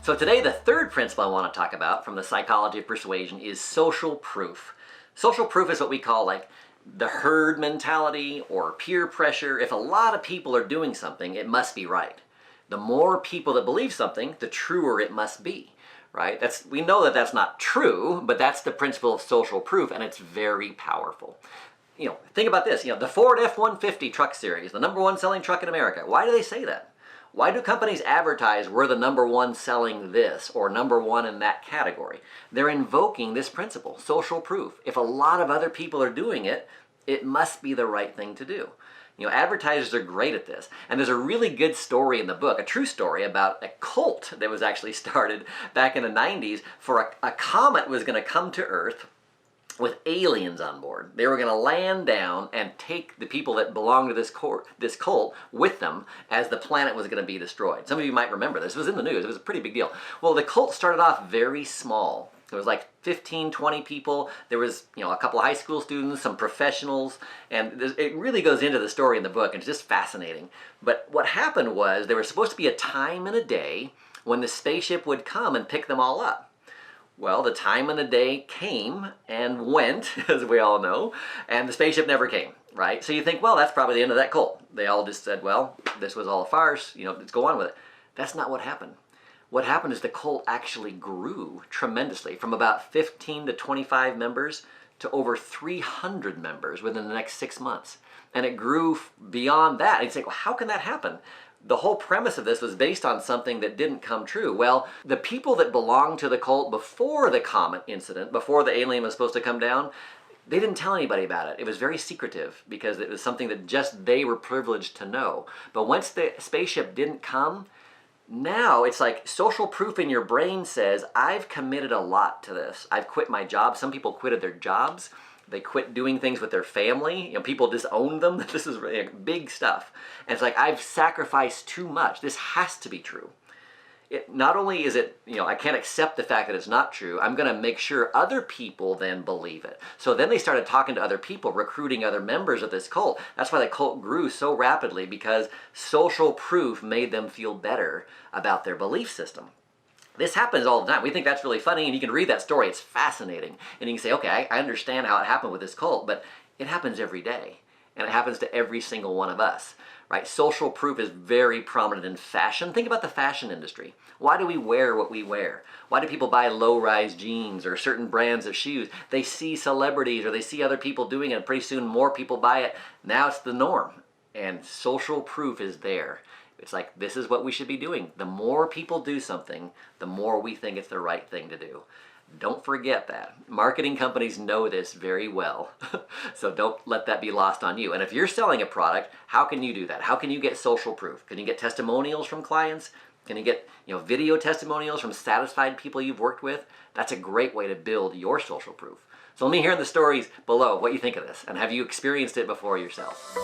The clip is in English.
So today, the third principle I want to talk about from the psychology of persuasion is social proof. Social proof is what we call like the herd mentality or peer pressure. If a lot of people are doing something, it must be right. The more people that believe something, the truer it must be, right? We know that that's not true, but that's the principle of social proof, and it's very powerful. Think about this. The Ford F-150 truck series, the #1 selling truck in America. Why do they say that? Why do companies advertise we're the #1 selling this or #1 in that category? They're invoking this principle, social proof. If a lot of other people are doing it, it must be the right thing to do. Advertisers are great at this. And there's a really good story in the book, a true story about a cult that was actually started back in the 90s for a comet was going to come to Earth with aliens on board. They were going to land down and take the people that belonged to this cult with them as the planet was going to be destroyed. Some of you might remember this. It was in the news. It was a pretty big deal. Well, the cult started off very small. It was like 15, 20 people. There was, a couple of high school students, some professionals, and it really goes into the story in the book, and it's just fascinating. But what happened was there was supposed to be a time and a day when the spaceship would come and pick them all up. Well, the time and the day came and went, as we all know, and the spaceship never came, right? So you think, well, that's probably the end of that cult. They all just said, well, this was all a farce, let's go on with it. That's not what happened. What happened is the cult actually grew tremendously from about 15 to 25 members to over 300 members within the next 6 months. And it grew beyond that. And you think, well, how can that happen? The whole premise of this was based on something that didn't come true. Well, the people that belonged to the cult before the comet incident, before the alien was supposed to come down, they didn't tell anybody about it. It was very secretive because it was something that just they were privileged to know. But once the spaceship didn't come, now it's like social proof in your brain says, I've committed a lot to this. I've quit my job. Some people quitted their jobs. They quit doing things with their family. People disowned them. This is really big stuff. And it's like, I've sacrificed too much. This has to be true. Not only is it, I can't accept the fact that it's not true, I'm going to make sure other people then believe it. So then they started talking to other people, recruiting other members of this cult. That's why the cult grew so rapidly, because social proof made them feel better about their belief system. This happens all the time. We think that's really funny, and you can read that story. It's fascinating. And you can say, okay, I understand how it happened with this cult, but it happens every day. And it happens to every single one of us, right? Social proof is very prominent in fashion. Think about the fashion industry. Why do we wear what we wear? Why do people buy low-rise jeans or certain brands of shoes? They see celebrities or they see other people doing it, and pretty soon more people buy it. Now it's the norm. And social proof is there. It's like, this is what we should be doing. The more people do something, the more we think it's the right thing to do. Don't forget that. Marketing companies know this very well. So don't let that be lost on you. And if you're selling a product, how can you do that? How can you get social proof? Can you get testimonials from clients? Can you get video testimonials from satisfied people you've worked with? That's a great way to build your social proof. So let me hear in the stories below what you think of this, and have you experienced it before yourself?